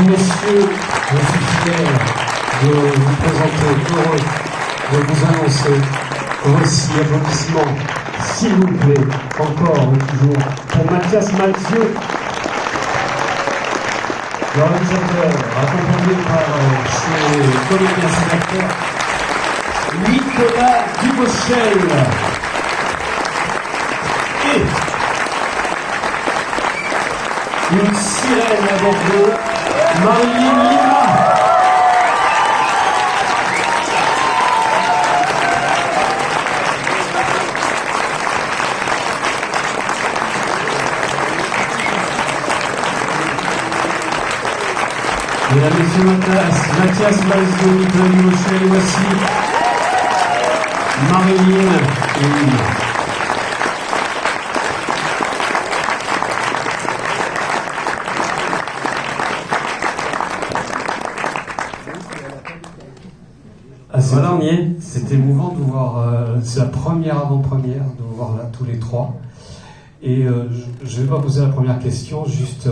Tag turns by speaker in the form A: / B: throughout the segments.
A: Mesdames, Messieurs, je suis fier de vous présenter, heureux de vous annoncer, voici applaudissements, s'il vous plaît, encore et toujours, pour Mathias Malzieu, le réalisateur, accompagné par ses comédiens, ses acteurs, Nicolas Dubochet et une sirène à Bordeaux, Marilyn Lima. Mesdames et messieurs, Mathias Malzieu, Nicolas Dubochet, et voici Marilyn Lima. Voilà, on y est. C'était émouvant de vous voir. C'est la première avant-première, de vous voir là tous les trois. Et je ne vais pas poser la première question, juste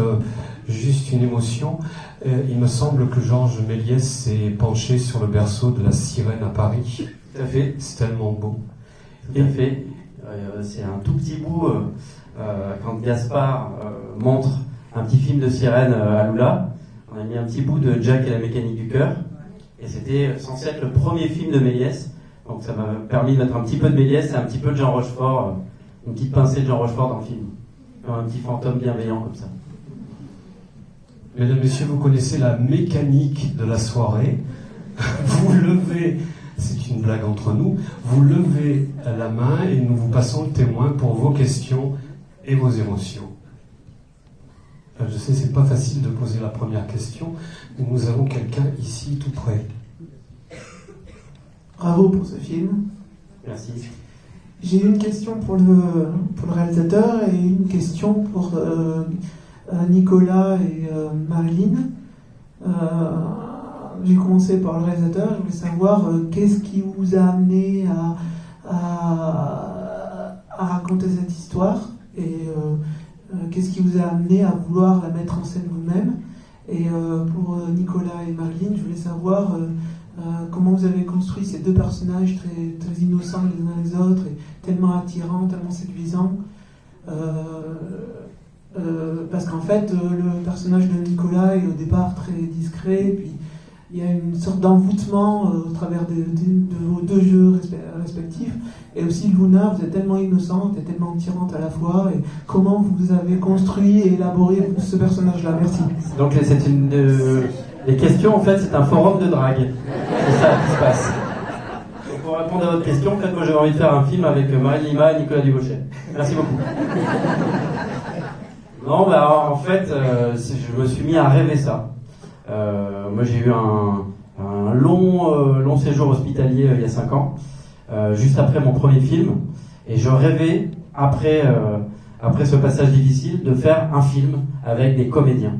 A: une émotion. Il me semble que Georges Méliès s'est penché sur le berceau de la sirène à Paris.
B: Tout à fait.
A: C'est tellement beau.
B: Tout à fait. C'est un tout petit bout quand Gaspard montre un petit film de sirène à Lula. On a mis un petit bout de Jack et la mécanique du cœur. Et c'était censé être le premier film de Méliès. Donc ça m'a permis de mettre un petit peu de Méliès et un petit peu de Jean Rochefort, une petite pincée de Jean Rochefort dans le film. Comme un petit fantôme bienveillant comme ça.
A: Mesdames, Messieurs, vous connaissez la mécanique de la soirée. Vous levez, c'est une blague entre nous, vous levez la main et nous vous passons le témoin pour vos questions et vos émotions. Je sais, c'est pas facile de poser la première question, mais nous avons quelqu'un ici tout près.
C: Bravo pour ce film.
B: Merci.
C: J'ai une question pour le réalisateur et une question pour Nicolas et Marilyn. J'ai commencé par le réalisateur. Je voulais savoir qu'est-ce qui vous a amené à raconter cette histoire et qu'est-ce qui vous a amené à vouloir la mettre en scène vous-même. Et pour Nicolas et Marilyn, je voulais savoir comment vous avez construit ces deux personnages très, très innocents les uns les autres et tellement attirants, tellement séduisants. Parce qu'en fait, le personnage de Nicolas est au départ très discret, et puis il y a une sorte d'envoûtement au travers de vos deux jeux respectifs. Et aussi Luna, vous êtes tellement innocente et tellement attirante à la fois. Et comment vous avez construit et élaboré ce personnage-là? Merci.
B: Donc c'est les questions, en fait, c'est un forum de drague. C'est ça qui se passe. Donc, pour répondre à votre question, en fait, moi j'avais envie de faire un film avec Marilyn Lima et Nicolas Dubochet. Merci beaucoup. Non, bah en fait, je me suis mis à rêver ça. Moi j'ai eu un long séjour hospitalier il y a 5 ans, juste après mon premier film, et je rêvais, après ce passage difficile, de faire un film avec des comédiens.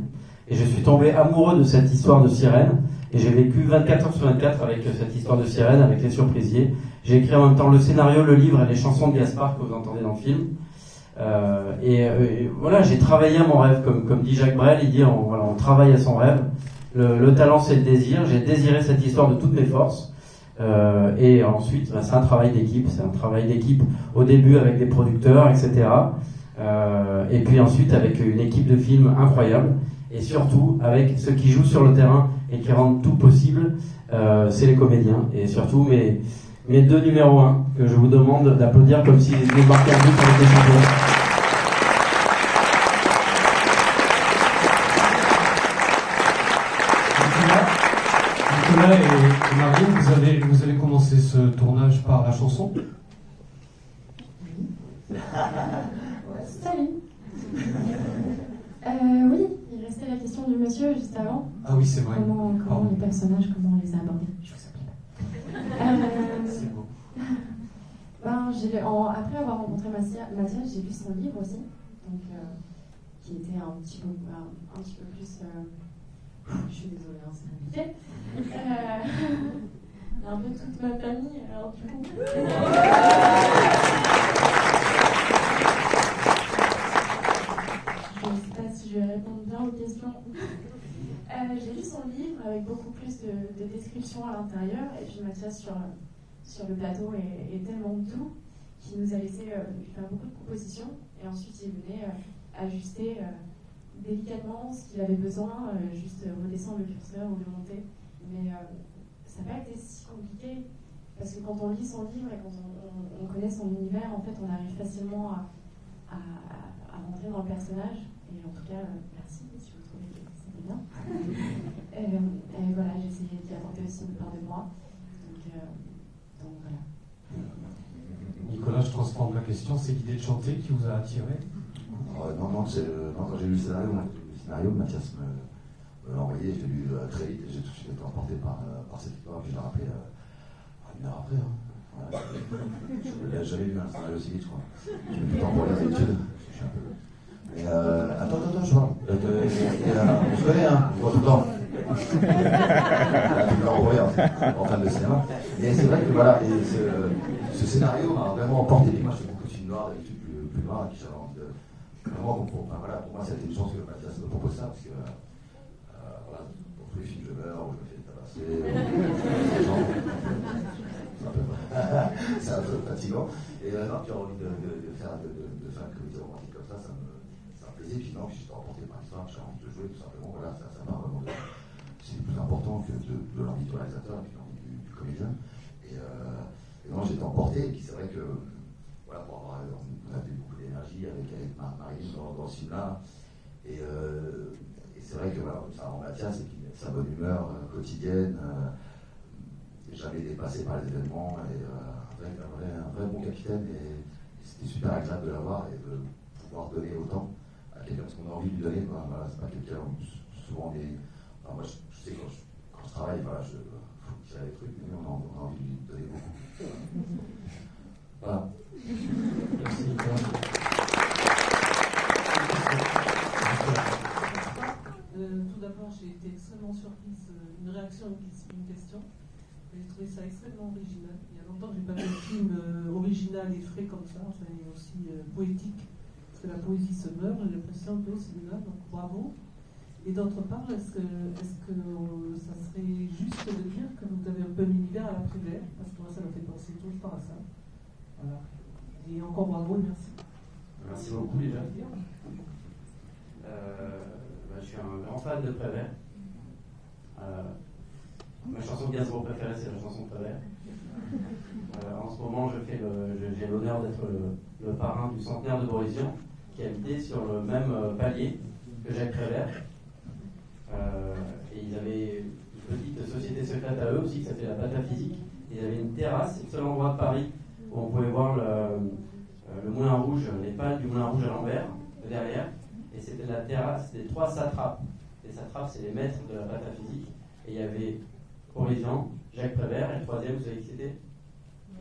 B: Et je suis tombé amoureux de cette histoire de sirène, et j'ai vécu 24 heures sur 24 avec cette histoire de sirène, avec les surprisiers. J'ai écrit en même temps le scénario, le livre et les chansons de Gaspard que vous entendez dans le film. Voilà, j'ai travaillé à mon rêve, comme dit Jacques Brel, il dit on travaille à son rêve. Le talent, c'est le désir. J'ai désiré cette histoire de toutes mes forces. Et ensuite, c'est un travail d'équipe. C'est un travail d'équipe au début avec des producteurs, etc. Et puis ensuite avec une équipe de films incroyable. Et surtout avec ceux qui jouent sur le terrain et qui rendent tout possible, c'est les comédiens. Et surtout mes deux numéros 1 que je vous demande d'applaudir comme s'ils étaient marqués un but avec les champions.
A: Nicolas et Marilyn, vous avez commencé ce tournage par la chanson?
D: Salut. Oui, il restait la question du monsieur juste avant.
A: Ah oui, c'est vrai.
D: Comment les personnages, comment on les a abordés? Je vous supplie.
A: C'est beau.
D: Après avoir rencontré Mathias, j'ai lu son livre aussi, donc qui était un petit peu plus. Je suis désolée, hein, c'est compliqué. Un peu toute ma famille, alors du coup. Je ne sais pas si je vais répondre bien aux questions. J'ai lu son livre avec beaucoup plus de descriptions à l'intérieur, et puis Mathias sur le plateau est tellement doux qu'il nous a laissé lui faire beaucoup de propositions, et ensuite il venait ajuster délicatement ce qu'il avait besoin, juste redescendre le curseur ou le monter. Mais ça n'a pas été si compliqué, parce que quand on lit son livre et quand on connaît son univers, en fait, on arrive facilement à rentrer dans le personnage. Et en tout cas, merci si vous trouvez que c'était bien. Et voilà, j'ai essayé d'y apporter aussi une part de moi. Donc voilà.
A: Nicolas, je transforme la question. C'est l'idée de chanter qui vous a attiré?
E: Non, quand j'ai lu le scénario, Mathias me l'a envoyé, je l'ai lu très vite et j'ai tout de suite été emporté par cette histoire. Puis je l'ai rappelé une heure après. Voilà. Je n'avais jamais lu un scénario aussi vite, je crois. J'ai mis du temps pour lire d'habitude. Je suis un peu. Mais attends, je parle. On se connaît, hein, on voit tout le temps. Tu me l'as envoyé en fin de cinéma. Et c'est vrai que voilà, et ce scénario m'a vraiment emporté. Et moi, je fais beaucoup de films noirs, d'habitude plus noirs, qui j'avais envie de. Vraiment, voilà, pour moi, c'était une chance que Mathias me propose ça, parce que voilà, pour tous les films, je meurs, ou je me fais tabasser, c'est un peu fatigant. Et non, tu as envie de faire une comédie romantique comme ça me plaisait. Puis non, puis j'étais emporté par l'histoire, j'ai envie de jouer, tout simplement. Voilà, ça part vraiment c'est le plus important que de l'envie du réalisateur et puis l'envie du comédien. Et non, j'étais emporté, et puis c'est vrai que. Voilà, on a eu beaucoup d'énergie avec Marine dans ce film-là. Et c'est vrai que voilà, ça rend Mathias, et puis sa bonne humeur quotidienne, jamais dépassé par les événements, et un vrai bon capitaine. Et c'était super agréable de l'avoir et de pouvoir donner autant à quelqu'un, parce qu'on a envie de lui donner. Voilà, c'est pas quelqu'un souvent moi, je sais quand je travaille, voilà, faut tirer les trucs, mais on a envie de lui donner beaucoup. Voilà.
A: Merci.
F: Tout d'abord, j'ai été extrêmement surprise. Une réaction qui suit une question. J'ai trouvé ça extrêmement original. Il y a longtemps que je n'ai pas vu un film original et frais comme ça, enfin, et aussi poétique. Parce que la poésie se meurt, j'ai l'impression de celui-là, donc bravo. Et d'autre part, est-ce que ça serait juste de dire que vous avez un peu l'univers à la Prévert? Parce que moi, ça me fait penser tout le temps à ça. Voilà. Et encore bravo et merci.
B: Merci beaucoup déjà. Je suis un grand fan de Prévert. Ma chanson de Gainsbourg préférée, c'est la chanson de Prévert. En ce moment, j'ai l'honneur d'être le parrain du centenaire de Boris-Vian, qui habitait sur le même palier que Jacques Prévert. Et ils avaient une petite société secrète à eux aussi, qui s'appelait la Bata Physique. Ils avaient une terrasse, c'est le seul endroit de Paris où on pouvait voir le Moulin Rouge, les pales du Moulin Rouge à l'envers, de derrière. Et c'était la terrasse des 3 satrapes. Les satrapes, c'est les maîtres de la Bata Physique. Et il y avait Boris-Vian, Jacques Prévert, et le troisième, vous savez qui c'était?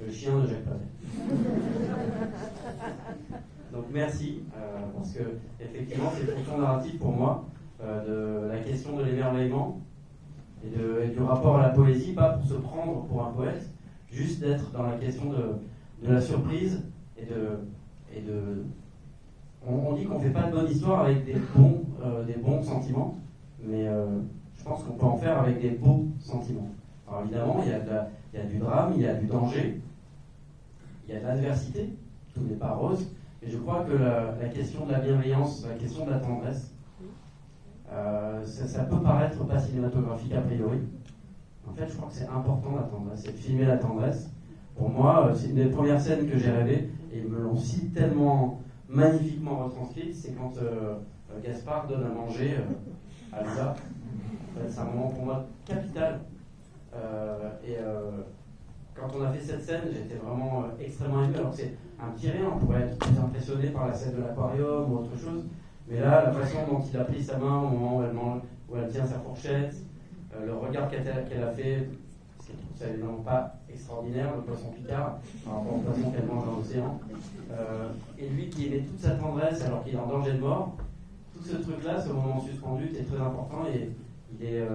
B: Le chien de Jacques Prévert. Donc merci, parce que effectivement, c'est une fonction narrative pour moi, de la question de l'émerveillement et du rapport à la poésie, pas pour se prendre pour un poète, juste d'être dans la question de la surprise et de on dit qu'on ne fait pas de bonne histoire avec des bons sentiments, mais je pense qu'on peut en faire avec des beaux sentiments. Alors évidemment, il y a du drame, il y a du danger, il y a de l'adversité, tout n'est pas rose, mais je crois que la question de la bienveillance, la question de la tendresse, ça peut paraître pas cinématographique a priori. En fait, je crois que c'est important la tendresse, c'est de filmer la tendresse. Pour moi, c'est une des premières scènes que j'ai rêvées, et ils me l'ont si tellement magnifiquement retranscrite, c'est quand Gaspard donne à manger à Lisa. En fait, c'est un moment pour moi capital. Quand on a fait cette scène, j'étais vraiment extrêmement ému. Alors c'est un petit rien, on pourrait être plus impressionné par la scène de l'aquarium ou autre chose, mais là, la façon dont il a pris sa main au moment où elle tient sa fourchette, le regard qu'elle a fait, parce qu'elle trouve ça évidemment pas extraordinaire, le poisson picard, par rapport au poisson qu'elle mange dans l'océan, et lui qui aimait toute sa tendresse alors qu'il est en danger de mort, tout ce truc-là, ce moment suspendu, est très important et il est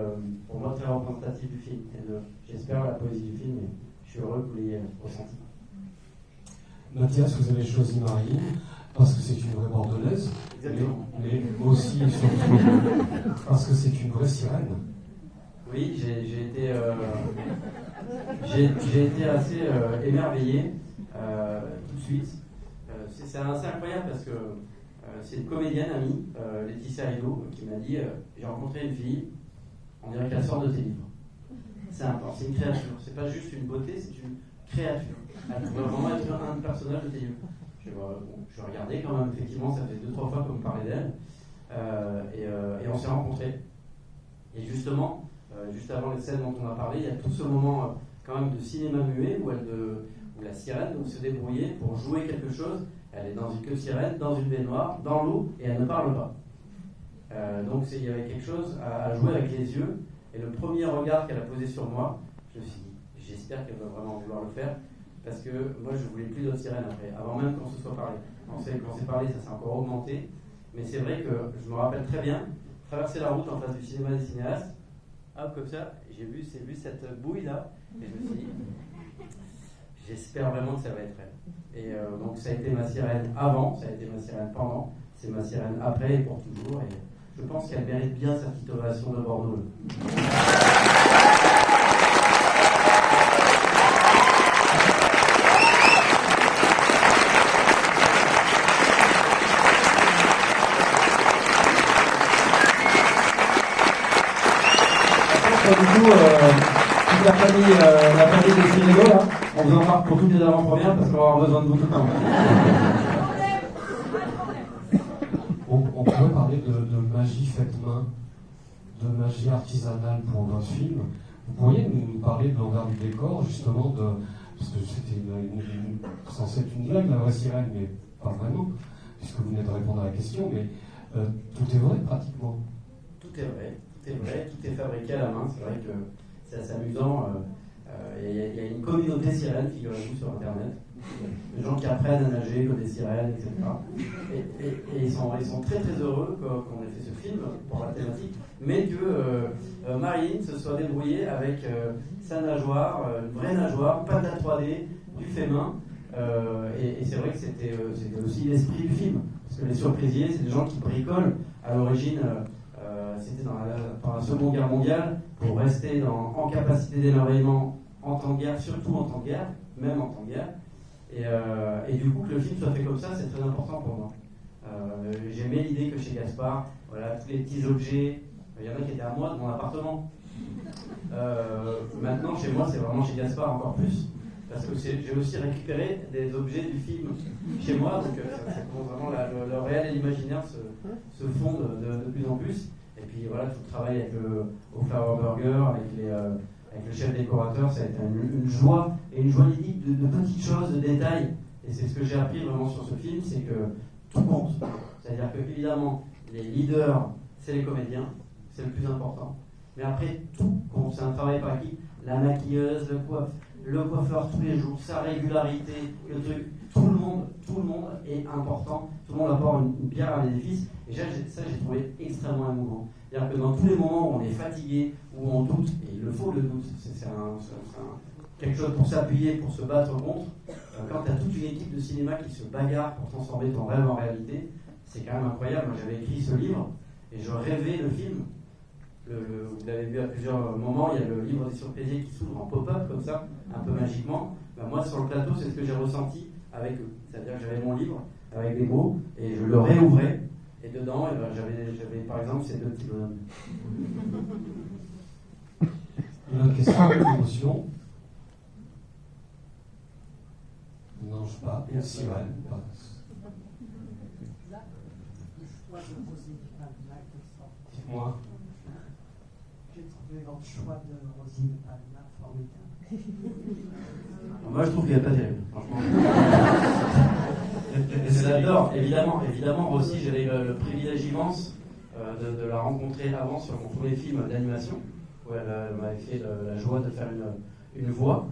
B: pour moi très représentatif du film. Et j'espère la poésie du film, et je suis heureux que vous l'ayez ressenti.
A: Mathias, vous avez choisi Marine. parce que c'est une vraie bordelaise, mais aussi et surtout parce que c'est une vraie sirène.
B: Oui, j'ai été assez émerveillé tout de suite. C'est assez incroyable parce que c'est une comédienne amie, Laetitia Rideau, qui m'a dit j'ai rencontré une fille, on dirait qu'elle sort de tes livres. C'est une créature, c'est pas juste une beauté, c'est une créature. Elle pourrait vraiment être un personnage de tes livres. Je regardais quand même, effectivement, ça fait 2-3 fois qu'on me parlait d'elle, et on s'est rencontrés. Et justement, juste avant les scènes dont on a parlé, il y a tout ce moment quand même de cinéma muet où la sirène se débrouillait pour jouer quelque chose. Elle est dans une queue de sirène, dans une baignoire, dans l'eau, et elle ne parle pas. Donc il y avait quelque chose à jouer avec les yeux. Et le premier regard qu'elle a posé sur moi, je me suis dit, j'espère qu'elle va vraiment vouloir le faire, parce que moi je voulais plus d'autres sirènes après, avant même qu'on se soit parlé. Quand on s'est parlé, ça s'est encore augmenté. Mais c'est vrai que je me rappelle très bien, traverser la route en face du cinéma des cinéastes, hop, comme ça, j'ai vu cette bouille là, et je me suis dit, j'espère vraiment que ça va être elle. Et donc ça a été ma sirène avant, ça a été ma sirène pendant, c'est ma sirène après et pour toujours. Et je pense qu'elle mérite bien sa petite ovation de Bordeaux. Du coup, toute la famille des Cinégo, là, on vous en parle pour toutes les avant-premières parce qu'on va avoir besoin de vous tout le temps.
A: On pourrait parler de magie faite main, de magie artisanale pour votre film. Vous pourriez nous parler de l'envers du décor, justement, parce que c'était censé être une blague, la vraie sirène, mais pas vraiment, puisque vous venez de répondre à la question, mais tout est vrai pratiquement.
B: Tout est vrai, tout est fabriqué à la main. C'est vrai que c'est assez amusant. Il y a une communauté sirène, figurez-vous, sur Internet. Des gens qui apprennent à nager, comme des sirènes, etc. Et ils sont très très heureux qu'on ait fait ce film pour la thématique, mais que Marine se soit débrouillée avec sa nageoire, une vraie nageoire, pas de la 3D, du fait main. Et c'est vrai que c'était aussi l'esprit du film, parce que les surprisiers, c'est des gens qui bricolent. À l'origine, c'était dans la Seconde Guerre mondiale, pour rester en capacité d'émerveillement en temps de guerre, surtout en temps de guerre, même en temps de guerre. Et du coup, que le film soit fait comme ça, c'est très important pour moi. J'aimais l'idée que chez Gaspard, voilà, tous les petits objets, il y en a qui étaient à moi de mon appartement. Maintenant, chez moi, c'est vraiment chez Gaspard encore plus, parce que j'ai aussi récupéré des objets du film chez moi, donc ça commence vraiment le réel et l'imaginaire se fondent de plus en plus. Et puis voilà, tout le travail avec au Flower Burger, avec le chef décorateur, ça a été une joie et une joie de petites choses, de détails. Et c'est ce que j'ai appris vraiment sur ce film, c'est que tout compte. C'est-à-dire que évidemment, les leaders, c'est les comédiens, c'est le plus important. Mais après, tout compte. C'est un travail par équipe. La maquilleuse, le coiffeur tous les jours, sa régularité, le truc. Tout le monde est important. Tout le monde apporte une pierre à l'édifice. Et ça, j'ai trouvé extrêmement émouvant. C'est-à-dire que dans tous les moments où on est fatigué, où on doute, et il le faut le doute, c'est quelque chose pour s'appuyer, pour se battre contre, quand tu as toute une équipe de cinéma qui se bagarre pour transformer ton rêve en réalité, c'est quand même incroyable. Moi, j'avais écrit ce livre et je rêvais le film. Vous l'avez vu à plusieurs moments, il y a le livre des surplaisiers qui s'ouvre en pop-up comme ça, un peu magiquement. Moi, sur le plateau, c'est ce que j'ai ressenti avec eux. C'est-à-dire que j'avais mon livre avec des mots et je le réouvrais. Et dedans, j'avais par exemple ces deux petits bonhommes.
A: Une autre question, une émotion. Non, je pas. Une sirène. Dites-moi.
G: J'ai trouvé votre choix de Rosie de Palma formidable.
B: Moi, je trouve qu'elle n'est pas terrible, franchement. Je l'adore, évidemment. Aussi, j'avais le privilège immense de la rencontrer avant sur mon premier film d'animation, où elle m'avait fait la joie de faire une voix.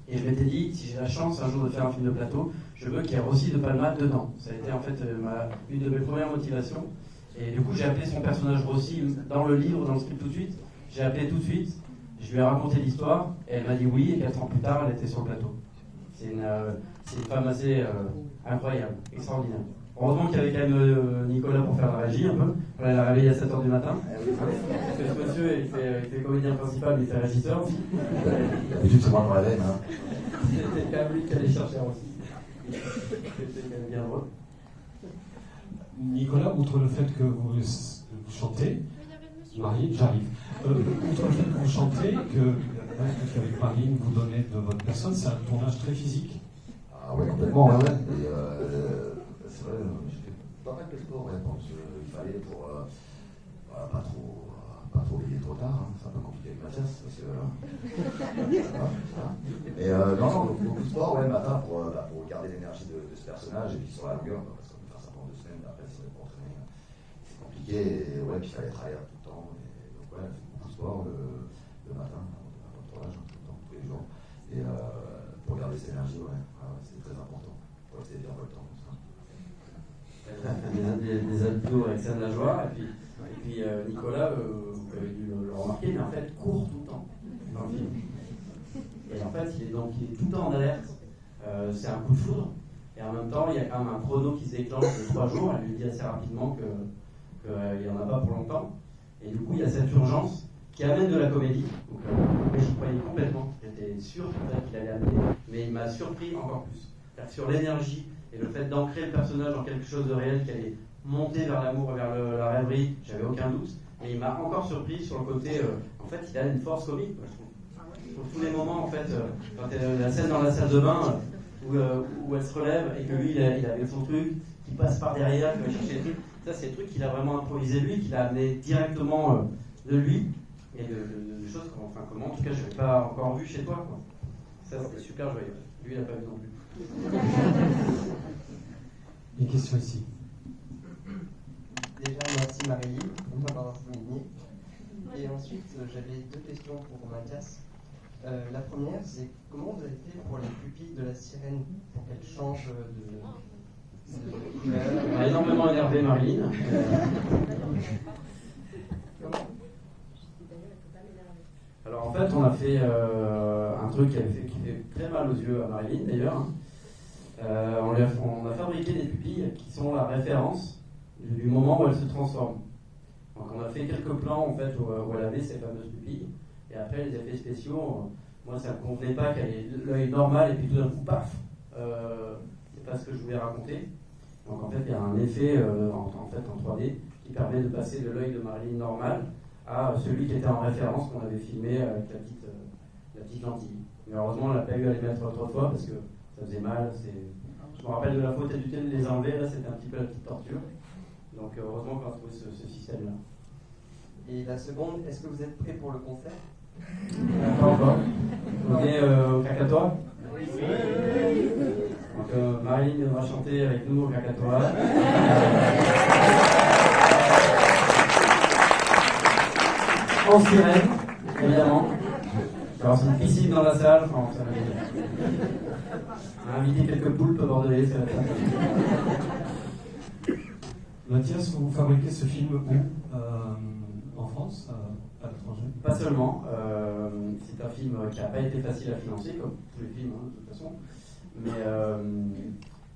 B: Et je m'étais dit, si j'ai la chance un jour de faire un film de plateau, je veux qu'il y ait Rosie de Palma dedans. Ça a été en fait une de mes premières motivations. Et du coup, j'ai appelé son personnage Rosie dans le livre, dans le script tout de suite. J'ai appelé tout de suite, je lui ai raconté l'histoire, et elle m'a dit oui, et 4 ans plus tard, elle était sur le plateau. C'est une femme assez incroyable, extraordinaire. Heureusement qu'il y avait quand même Nicolas pour faire la régie un peu. On l'a réveillé à 7h du matin. Parce que ce monsieur, il fait comédien principal, mais il fait régisseur aussi.
E: D'habitude, c'est moi qui me réveille. Hein.
B: C'était quand même lui qui allait chercher aussi. C'était quand même bien drôle.
A: Nicolas, outre le fait que vous chantez, Marine, j'arrive. Outre le fait que vous chantez, qu'avec Marine, vous donnez de votre personne, c'est un tournage très physique.
E: Ah ouais, complètement, ouais. Et c'est vrai, j'ai fait pas mal de sport, ouais, parce qu'il fallait pour pas trop veiller trop tard, hein. C'est un peu compliqué avec Mathias, parce que Et non, beaucoup de sport, ouais, le matin, pour garder l'énergie de ce personnage, et puis sur la longueur, parce qu'on peut faire ça pendant 2 semaines, après, si on n'est pas entraîné, c'est compliqué, et ouais, puis il fallait travailler tout le temps, et donc ouais, on fait beaucoup de sport le matin, avant le tournage, tout le temps, tous les jours, et pour garder cette énergie, ouais, c'est très important, pour rester bien dans le temps, comme ça.
B: Des abdos avec sa nageoire, et puis Nicolas, vous avez dû le remarquer, mais en fait court tout le temps dans le film. Et en fait, il est tout le temps en alerte. C'est un coup de foudre, et en même temps, il y a quand même un chrono qui se déclenche de 3 jours. Elle lui dit assez rapidement qu'il n'y en a pas pour longtemps. Et du coup, il y a cette urgence qui amène de la comédie. Donc, j'y croyais complètement. J'étais sûr qu'il allait amener, mais il m'a surpris encore plus. C'est-à-dire que sur l'énergie et le fait d'ancrer le personnage dans quelque chose de réel qui allait monter vers l'amour, vers la rêverie, j'avais aucun doute. Mais il m'a encore surpris sur le côté, en fait, il a une force comique. Je trouve tous les moments, en fait, quand il y a la scène dans la salle de bain où elle se relève et que lui, il avait son truc, qui passe par derrière, qui va chercher les trucs. Ça, c'est des trucs qu'il a vraiment improvisé lui, qu'il a amené directement de lui. Et de choses comment, en tout cas, je n'avais pas encore vu chez toi, quoi. Ça, c'était super joyeux. Lui, il n'a pas vu non plus.
A: Une question ici.
H: Déjà, merci Marie d'avoir souligné. Et ensuite, j'avais 2 questions pour Mathias. La première, c'est comment vous avez fait pour les pupilles de la sirène pour qu'elle change de couleur?
B: On a énormément énervé Marilyn. Alors en fait, on a fait un truc qui fait très mal aux yeux à Marilyn d'ailleurs. On a fabriqué des pupilles qui sont la référence du moment où elle se transforme. Donc on a fait quelques plans en fait où elle avait ces fameuses pupilles. Et après les effets spéciaux, moi ça ne me convenait pas qu'elle ait l'œil normal et puis tout d'un coup paf, c'est pas ce que je voulais raconter. Donc en fait il y a un effet en 3D qui permet de passer de l'œil de Marilyn normal à celui qui était en référence qu'on avait filmé avec la petite lentille. Mais heureusement on n'a pas eu à les mettre 3 fois parce que ça faisait mal. Je me rappelle de la faute du temps de les enlever, là c'était un petit peu la petite torture. Donc heureusement qu'on a trouvé ce système-là.
H: Et la seconde, est-ce que vous êtes prêts pour le concert?
B: Pas encore. On est au Krakatoa. Oui. Donc Marilyn viendra chanter avec nous au Krakatoa. En sirène, évidemment. Alors c'est une piscine dans la salle. Enfin, on a invité quelques poulpes bordelais, c'est vrai.
A: Mathias, vous fabriquez ce film où en France, à l'étranger?
B: Pas seulement. C'est un film qui n'a pas été facile à financer, comme tous les films, de toute façon. Mais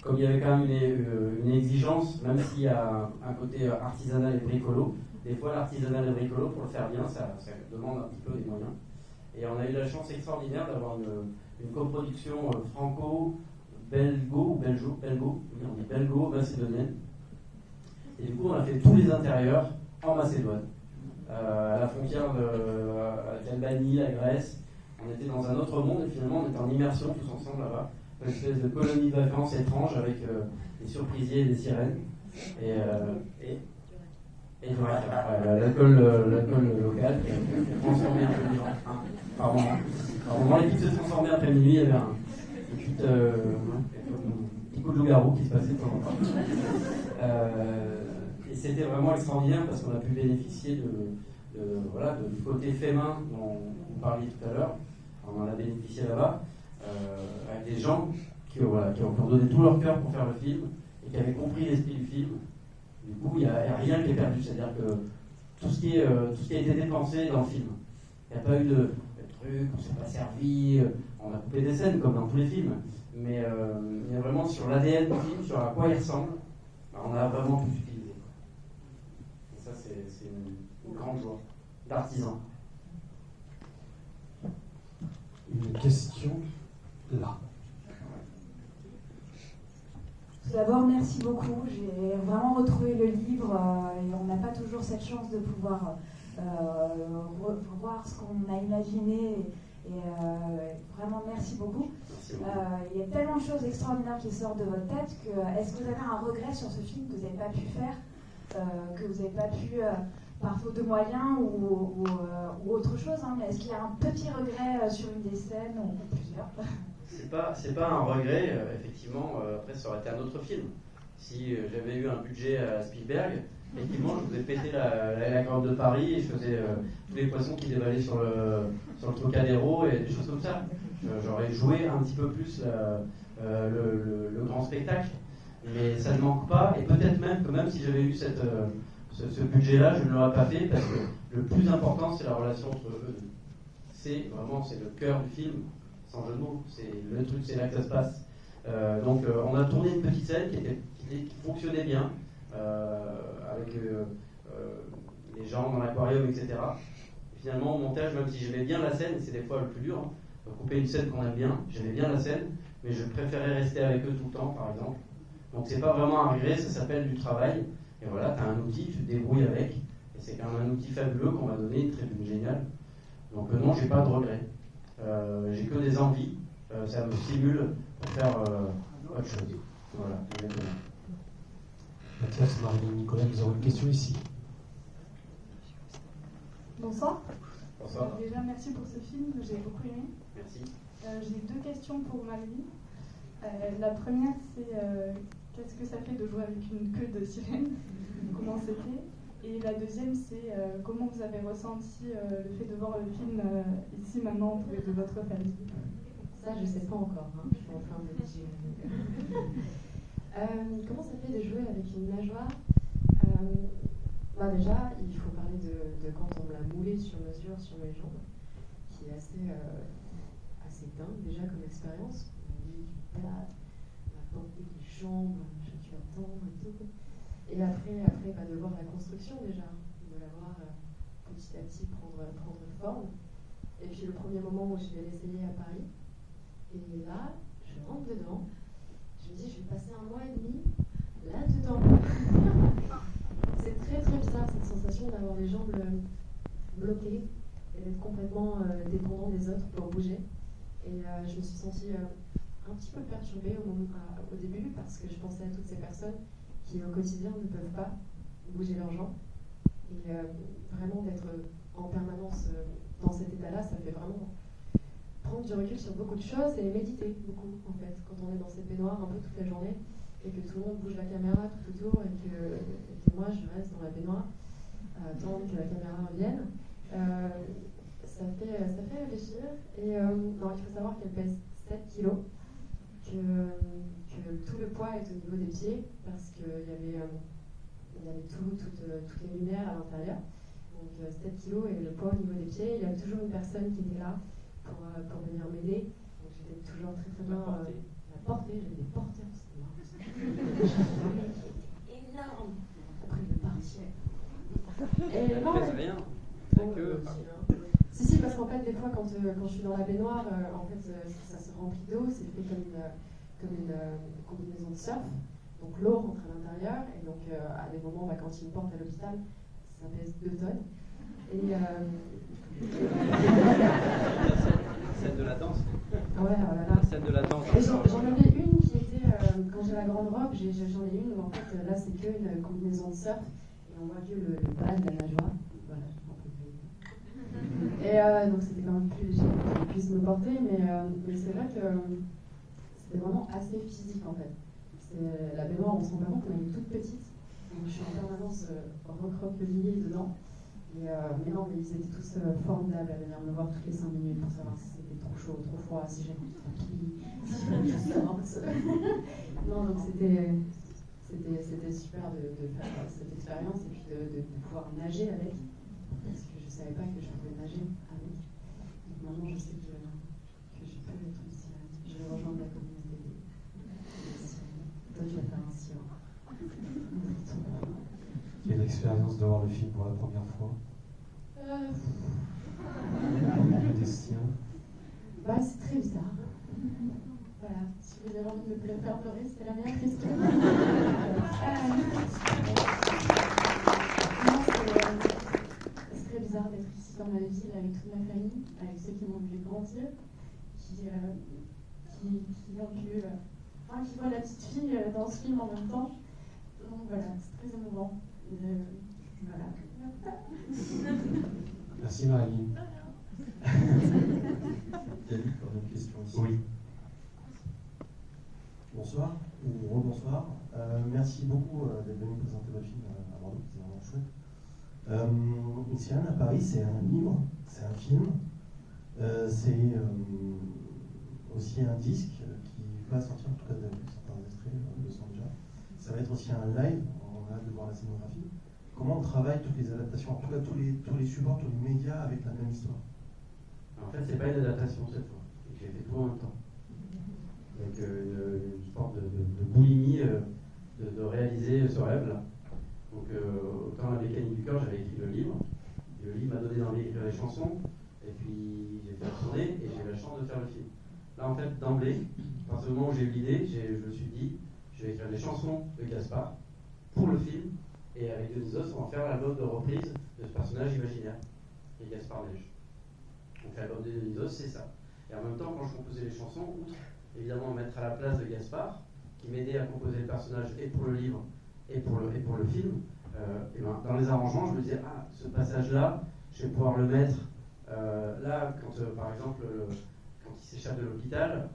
B: comme il y avait quand même une exigence, même s'il y a un côté artisanal et bricolo, des fois l'artisanal et bricolo, pour le faire bien, ça demande un petit peu des moyens. Et on a eu la chance extraordinaire d'avoir une coproduction franco-belgo, macédonienne. Et du coup, on a fait tous les intérieurs en Macédoine. À la frontière avec l'Albanie, la Grèce. On était dans un autre monde et finalement on était en immersion tous ensemble là-bas. Une espèce de colonie de vacances étrange avec des surprisiers et des sirènes. Et l'alcool local qui a transformé un peu les gens. Par moment, l'équipe se transformait après minuit, il y avait un petit coup de loup-garou qui se passait de temps en temps. Et c'était vraiment extraordinaire parce qu'on a pu bénéficier du côté fait-main dont vous parliez tout à l'heure. On en a bénéficié là-bas avec des gens qui ont donné tout leur cœur pour faire le film et qui avaient compris l'esprit du film. Du coup, il n'y a rien qui est perdu. C'est-à-dire que tout ce qui a été dépensé dans le film, il n'y a pas eu de trucs, on s'est pas servi, on a coupé des scènes comme dans tous les films. Mais il y a vraiment sur l'ADN du film, sur à quoi il ressemble, on a vraiment tout utilisé. Et ça, c'est une grande joie d'artisan.
A: Une question là.
I: Tout d'abord, merci beaucoup. J'ai vraiment retrouvé le livre et on n'a pas toujours cette chance de pouvoir voir ce qu'on a imaginé. Et vraiment, merci beaucoup. Il y a tellement de choses extraordinaires qui sortent de votre tête que est-ce que vous avez un regret sur ce film que vous n'avez pas pu faire, que vous n'avez pas pu, par faute de moyens ou autre chose, hein, mais est-ce qu'il y a un petit regret sur une des scènes ou plusieurs?
B: C'est pas un regret, effectivement, après ça aurait été un autre film. Si j'avais eu un budget à Spielberg, effectivement je vous ai pété la grotte de Paris et je faisais tous les poissons qui dévalaient sur le Trocadéro et des choses comme ça. J'aurais joué un petit peu plus le grand spectacle, mais ça ne manque pas, et peut-être même que même si j'avais eu ce budget-là, je ne l'aurais pas fait parce que le plus important c'est la relation entre eux deux. C'est le cœur du film. Sans jeu de mots, le truc, c'est là que ça se passe. Donc on a tourné une petite scène qui fonctionnait bien, avec les gens dans l'aquarium, etc. Et finalement, au montage, même si j'aimais bien la scène, c'est des fois le plus dur, hein, couper une scène qu'on aime bien, j'aimais bien la scène, mais je préférais rester avec eux tout le temps, par exemple. Donc c'est pas vraiment un regret, ça s'appelle du travail. Et voilà, tu as un outil, tu te débrouilles avec, et c'est quand même un outil fabuleux qu'on m'a donné, une tribune géniale. Donc non, j'ai pas de regret. J'ai que des envies, ça me stimule pour faire autre chose. Voilà, exactement.
A: Mathias, Marie, Nicolas, nous avons une question ici.
J: Bonsoir.
B: Bonsoir.
J: Déjà, merci pour ce film, j'ai beaucoup aimé.
B: Merci.
J: J'ai 2 questions pour Marie. La première, c'est qu'est-ce que ça fait de jouer avec une queue de sirène? Comment c'était? Et la deuxième, c'est comment vous avez ressenti le fait de voir le film ici, maintenant, auprès de votre famille?
D: Ça, je ne sais pas encore. Hein. Je suis en train de dire. Comment ça fait de jouer avec une nageoire? Déjà, il faut parler de quand on l'a moulé sur mesure sur mes jambes, qui est assez dingue déjà comme expérience. On met du plâtre, on a porté les jambes, tu attends et tout. Et après de voir la construction déjà, de la voir petit à petit prendre forme. Et puis le premier moment où je vais l'essayer à Paris, et là, je rentre dedans, je me dis, je vais passer 1 mois et demi là-dedans. C'est très très bizarre cette sensation d'avoir les jambes bloquées et d'être complètement dépendant des autres pour bouger. Et je me suis sentie un petit peu perturbée au début parce que je pensais à toutes ces personnes qui au quotidien ne peuvent pas bouger leurs jambes. Et vraiment d'être en permanence dans cet état-là, ça fait vraiment prendre du recul sur beaucoup de choses et méditer beaucoup en fait. Quand on est dans cette baignoire un peu toute la journée et que tout le monde bouge la caméra tout autour et que moi je reste dans la baignoire attendre que la caméra revienne, ça fait réfléchir. Et non, il faut savoir qu'elle pèse 7 kilos, que tout le poids est au niveau des pieds parce qu'il y avait toutes les lumières à l'intérieur. Donc 7 kilos et le poids au niveau des pieds. Il y avait toujours une personne qui était là pour venir m'aider. Donc j'étais toujours très très bien la portée. J'avais des porteurs, c'était énorme. Après le partir. Et non,
B: c'est rien.
D: Si, parce qu'en fait, des fois, quand je suis dans la baignoire, en fait, ça se remplit d'eau, c'est fait comme une combinaison de surf. Donc l'eau rentre à l'intérieur, et donc à des moments, quand ils me portent à l'hôpital, ça pèse 2 tonnes. Et
B: Scène de la danse.
D: Ouais, oh là là.
B: Scène de la danse.
D: Et j'en avais une qui était, quand j'ai la grande robe, j'en ai une où en fait, là, c'est qu'une combinaison de surf, et on voit que le bas de la nageoire. Voilà, et donc c'était quand même plus léger qu'ils puissent me porter, mais c'est vrai que c'était vraiment assez physique en fait. La baignoire, on se rend pas compte, elle est toute petite, donc je suis en permanence recroquevillée dedans. Mais non, mais ils étaient tous formidables à venir me voir toutes les 5 minutes pour savoir si c'était trop chaud, trop froid, si j'avais envie de tranquille, si j'avais juste Non, donc c'était super de faire cette expérience et puis de pouvoir nager avec, parce que je ne savais pas que je pouvais nager avec. Donc maintenant je
A: la première fois
D: Euh,
A: Le destin.
D: Bah, c'est très bizarre. Voilà, si vous avez envie de me faire pleurer, c'était la meilleure question. C'est très bizarre d'être ici dans ma ville avec toute ma famille, avec ceux qui m'ont vu grandir, qui ont pu, qui voient la petite fille dans ce film en même temps. Donc voilà, c'est très émouvant. Voilà.
A: Merci Marie.
K: Yannick, encore une question ici.
A: Oui.
K: Bonsoir, ou rebonsoir. Merci beaucoup d'être venu présenter votre film à Bordeaux, c'est vraiment chouette. Une sirène à Paris, c'est un livre, c'est un film, c'est aussi un disque qui va sortir, en tout cas certains extraits de son déjà. Ça va être aussi un live, on a hâte de voir la scénographie. Comment on travaille toutes les adaptations, en tout cas tous les supports, tous les médias avec la même histoire?
B: En fait, c'est pas une adaptation cette fois, j'ai fait tout en même temps. Donc une sorte de boulimie de réaliser ce rêve-là. Donc autant la mécanique du cœur, j'avais écrit le livre, et le livre m'a donné envie d'écrire les chansons, et puis j'ai fait tourner, et j'ai eu la chance de faire le film. Là en fait, d'emblée, à partir du moment où j'ai eu l'idée, je me suis dit, je vais écrire les chansons de Gaspard pour le film, et avec Dionysos, on va faire l'album de reprise de ce personnage imaginaire, qui est Gaspard Neige. Donc l'album de Dionysos, c'est ça. Et en même temps, quand je composais les chansons, outre évidemment mettre à la place de Gaspard, qui m'aidait à composer le personnage et pour le livre et pour le film, et ben, dans les arrangements, je me disais, ah, ce passage-là, je vais pouvoir le mettre là, quand par exemple, quand il s'échappe de l'hôpital,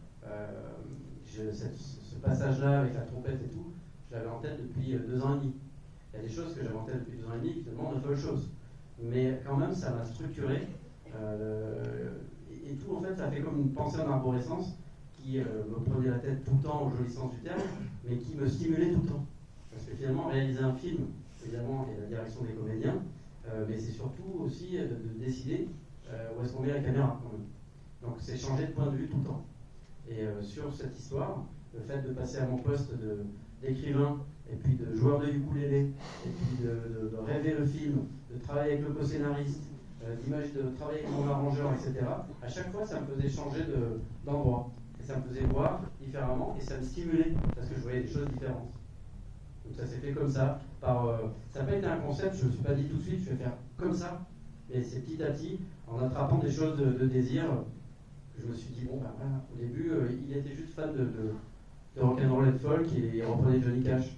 B: ce passage-là avec la trompette et tout, je l'avais en tête depuis 2 ans et demi. Il y a des choses que j'avais en tête depuis 2 ans et demi qui finalement ne folle chose. Mais quand même, ça m'a structuré. Et tout, en fait, ça fait comme une pensée en arborescence qui me prenait la tête tout le temps, au joli sens du terme, mais qui me stimulait tout le temps. Parce que finalement, réaliser un film, évidemment, il y a la direction des comédiens, mais c'est surtout aussi de décider où est-ce qu'on met la caméra, quand même. Donc, c'est changer de point de vue tout le temps. Et sur cette histoire, le fait de passer à mon poste d'écrivain, et puis de joueur de ukulélé, et puis de rêver le film, de travailler avec le co-scénariste, de travailler avec mon arrangeur, etc. À chaque fois, ça me faisait changer d'endroit. Et ça me faisait voir différemment, et ça me stimulait, parce que je voyais des choses différentes. Donc ça s'est fait comme ça. Ça n'a pas été un concept, je ne me suis pas dit tout de suite, je vais faire comme ça. Mais c'est petit à petit, en attrapant des choses de désir, que je me suis dit, bon, ben voilà, au début, il était juste fan de rock'n'roll et de folk, et il reprenait Johnny Cash.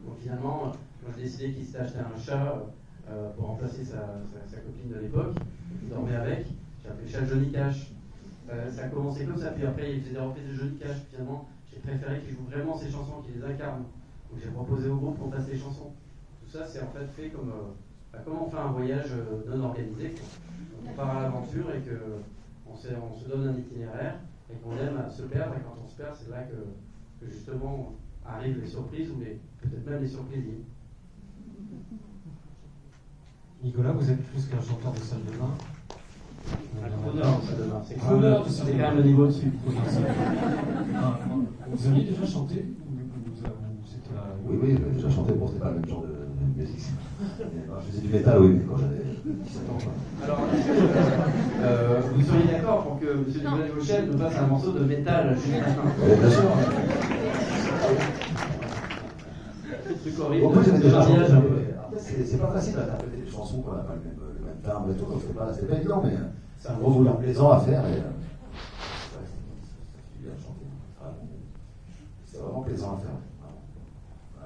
B: Donc finalement, quand j'ai décidé qu'il s'était acheté un chat pour remplacer sa copine de l'époque, il dormait avec, j'ai appelé le chat Johnny Cash. Ça a commencé comme ça, puis après il faisait des reprises de Johnny Cash. Finalement, j'ai préféré qu'il joue vraiment ces chansons, qu'il les incarne. Donc j'ai proposé au groupe qu'on fasse les chansons. Tout ça, c'est en fait fait comme on fait un voyage non organisé. On part à l'aventure et qu'on se donne un itinéraire et qu'on aime se perdre. Et quand on se perd, c'est là que justement arrivent les surprises ou peut-être même les surprises.
A: Nicolas, vous êtes plus qu'un chanteur de salle de bain.
B: Un crooner de salle de bain. C'est quand même le niveau dessus.
A: Vous aviez déjà chanté?
E: Oui, j'ai déjà chanté, bon, c'était pas le même genre de musique. Je faisais du métal, oui, mais quand j'avais 17 ans.
B: Alors, vous seriez d'accord pour que M. Nicolas Gauchel nous fasse un morceau de métal juste maintenant?
E: Oui, bien sûr.
B: Truc horrible.
E: Bon, moi, j'avais déjà chanté. C'est pas facile d'interpréter des chansons qu'on n'a pas le même timbre et tout, donc c'était pas évident, mais c'est un gros boulot plaisant à faire. Et, c'est bien de chanter. C'est vraiment plaisant à faire.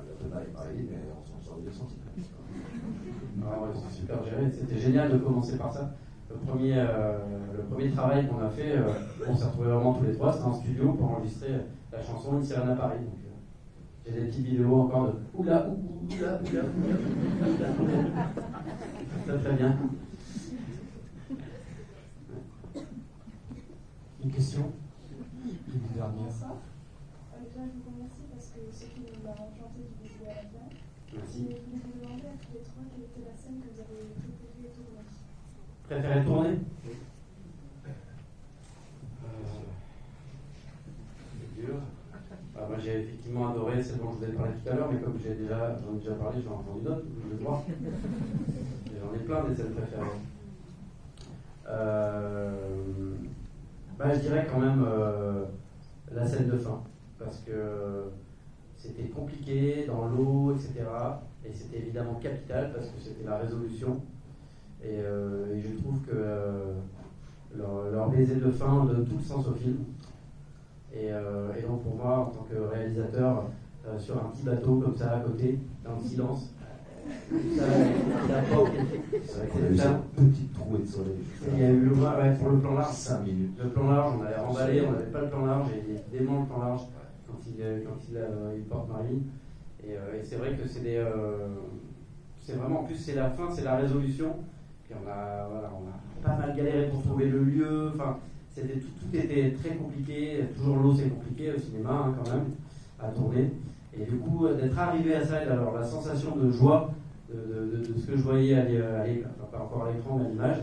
E: Il y a peu Paris, mais on s'en est bien senti.
B: Ah ouais, c'est super géré. C'était génial de commencer par ça. Le premier travail qu'on a fait, on s'est retrouvés vraiment tous les trois, c'était en studio pour enregistrer la chanson Une sirène à Paris. Donc, j'ai des petites vidéos encore de oula, oula. Très bien.
A: Une question? Une dernière.
J: Bonsoir. Déjà, je vous remercie parce que ce qui m'a enchanté du début à la fin.
B: Merci.
J: Et je voulais vous demander à tous les trois quelle était la scène que vous avez préférée tourner.
B: Préféré tourner? C'est dur. Moi j'ai effectivement adoré celle dont je vous ai parlé tout à l'heure, mais comme j'en ai déjà parlé, j'en ai entendu d'autres, je le droit. J'en ai plein des scènes préférées. Je dirais quand même la scène de fin, parce que c'était compliqué dans l'eau, etc. Et c'était évidemment capital parce que c'était la résolution. Et je trouve que leur baiser de fin donne tout le sens au film. Et donc pour moi, en tant que réalisateur, sur un petit bateau comme ça à côté, dans le silence, ça, la porte,
E: c'est vrai qu'on a eu cette petite trouée de soleil.
B: Il y a eu pour le plan large,
E: 5 minutes.
B: Le plan large, on avait remballé, on n'avait pas le plan large, et il est dément le plan large quand il porte Marilyn. Et c'est vrai que c'est vraiment, en plus c'est la fin, c'est la résolution. Puis on a pas mal galéré pour trouver le lieu. Enfin, tout était très compliqué. Toujours l'eau c'est compliqué au cinéma quand même à tourner. Et du coup d'être arrivé à ça, alors la sensation de joie de ce que je voyais aller, enfin, pas encore à l'écran mais à l'image.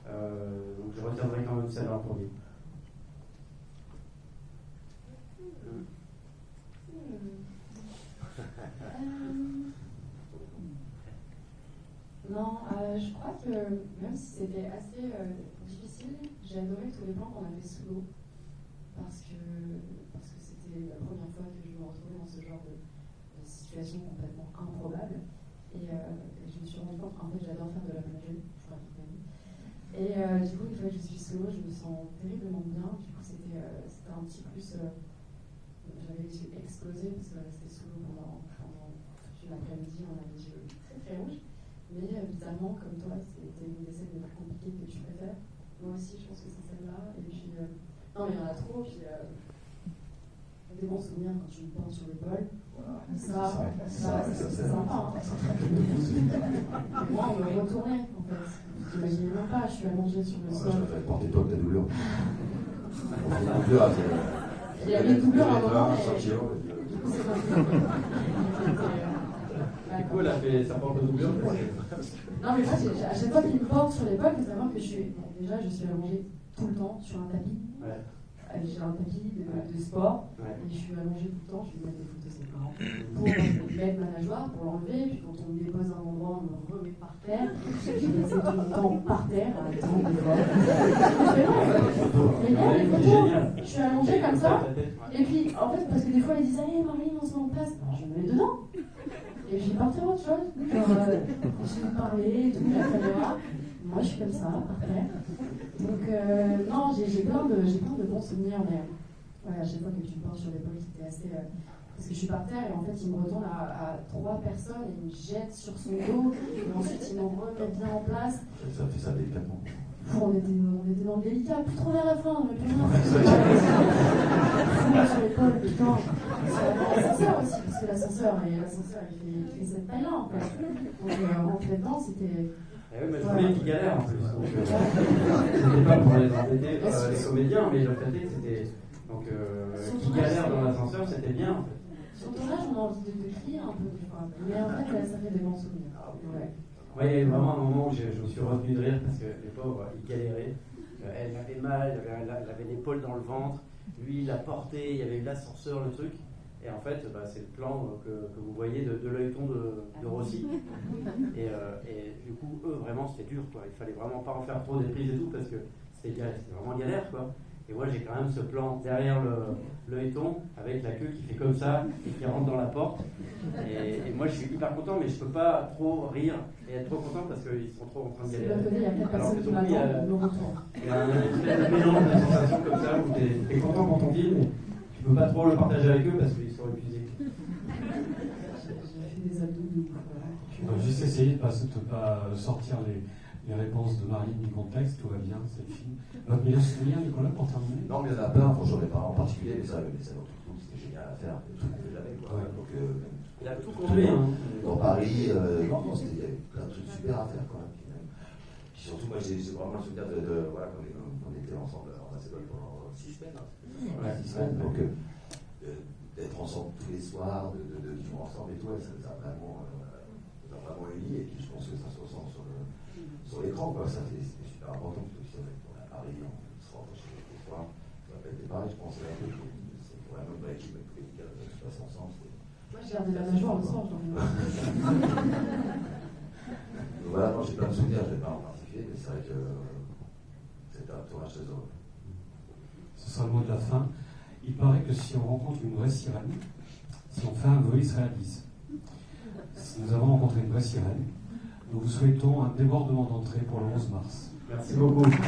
B: Donc je retiendrai quand même celle-là en premier.
D: Non, je crois que même si c'était assez difficile, j'ai adoré tous les plans qu'on a fait sous l'eau parce que c'était la première fois que je me retrouvais dans ce genre de situation complètement improbable et je me suis rendu compte qu'en fait j'adore faire de la plongée, et du coup une fois que je suis sous l'eau je me sens terriblement bien, du coup c'était un petit plus, j'avais les yeux explosés parce que rester sous l'eau pendant toute une après-midi on a les yeux très très rouges. Mais bizarrement, comme toi, c'était une des scènes les plus compliquées que tu préfères. Moi aussi, je pense que c'est celle-là. Et puis, non, mais il y en a trop. Puis, des bons souvenirs quand tu me portes sur l'épaule. Voilà. Ça c'est sympa. Hein. Moi, on me retournait, en fait. J'imaginais même pas, je suis allongée sur le sol.
E: Je vais porter toi avec ta douleur.
D: Il y avait une douleur à un moment, mais du coup, c'est pas
B: Du coup, elle a fait sa propre doublure.
D: Non, mais moi, à chaque fois qu'il me porte sur l'épaule, il faut savoir que je suis allongée tout le temps sur un tapis. Ouais. J'ai un tapis de sport, et je suis allongée tout le temps. Je vais mettre des photos, c'est marrant. Pour mettre ma nageoire, pour l'enlever, puis quand on me dépose à un endroit, on me remet par terre. Je laisse tout mon temps par terre, à attendre des fois. Mais là, les photos, je suis allongée comme ça, et puis en fait, parce que des fois, ils disent allez, Marilyn, on se met en place. Alors, je me mets dedans. Et je vais partir autre chose, genre je vais parler, tout, la caméra. Moi je suis comme ça, par terre. Donc non, j'ai plein de bons souvenirs, mais ouais, à chaque fois que tu me portes sur l'épaule, c'était assez. Parce que je suis par terre et en fait il me retourne à 3 personnes et il me jette sur son dos et ensuite il me remet bien en place.
E: Ça fait ça délicatement.
D: On était dans le délicat, plus trop vers la fin, on n'avait plus rien. Sur l'épaule, putain. C'est l'ascenseur aussi, parce que l'ascenseur il fait cette taille-là en fait. Donc rentrer dedans, c'était.
B: Eh oui, mais je voulais qu'ils galèrent en plus. C'était pas pour les embêter, les comédiens, mais le fait est que c'était. Donc, qui galèrent dans l'ascenseur, c'était bien en fait.
D: Sur ton âge, on a envie de crier un peu des fois. Mais en fait, ça fait des bons souvenirs. Ouais.
B: Ouais, il y a eu vraiment un moment où je me suis retenu de rire parce que les pauvres, ils galéraient. Elle avait mal, elle avait l'épaule dans le ventre. Lui, il l'a porté, il y avait eu l'ascenseur, le truc. Et en fait, c'est le plan que vous voyez de l'œilleton de Rossi. Et du coup, eux, vraiment, c'était dur, quoi. Il fallait vraiment pas en faire trop des prises et tout parce que c'était vraiment galère, quoi. Et moi, j'ai quand même ce plan derrière l'œilleton avec la queue qui fait comme ça et qui rentre dans la porte. Et moi, je suis hyper content, mais je peux pas trop rire et être trop content parce qu'ils sont trop en train de galérer. Alors que donc, il y a un espèce de mélange de sensations comme ça où t'es content quand on filme, mais tu peux pas trop le partager avec eux parce qu'ils sont épuisés.
D: J'ai fait des abdos de ouf.
A: On va juste essayer de ne pas sortir les réponses de Marilyn du contexte, tout va bien, c'est le film. Votre meilleur souvenir, Nicolas, pour terminer?
E: Non, mais il y en a plein, j'en ai pas en particulier, mais ça, c'était génial à faire, des trucs qu'on fait jamais, quoi.
A: Ouais.
E: Donc,
B: il a tout construit, hein.
E: Dans Paris, non, il y avait plein de trucs super à faire, quand même. Puis surtout, moi, j'ai vraiment le souvenir voilà, quand on était ensemble en Macédoine pendant 6 semaines.
B: Ouais,
E: 6 semaines, donc d'être ensemble tous les soirs, de vivre ensemble et tout, ça nous a vraiment unis, et puis je pense que ça se ressent sur l'écran, quoi. Ça, c'est super important, parce que si on est à Paris, on se rentre chez les soirs, ça va pas être pareil, je pense que c'est vraiment une vraie équipe, avec tous les gars qui se passent ensemble.
D: Moi, j'ai gardé la nageoire le soir, j'en ai marre.
E: voilà, moi j'ai plein de souvenirs, je ne vais pas en particulier, mais c'est vrai que c'était un tournage très heureux.
A: Ce sera le mot de la fin. Il paraît que si on rencontre une vraie sirène, si on fait un vœu, il se réalise. Si nous avons rencontré une vraie sirène, nous vous souhaitons un débordement d'entrée pour le 11 mars.
B: Merci beaucoup.
C: Merci.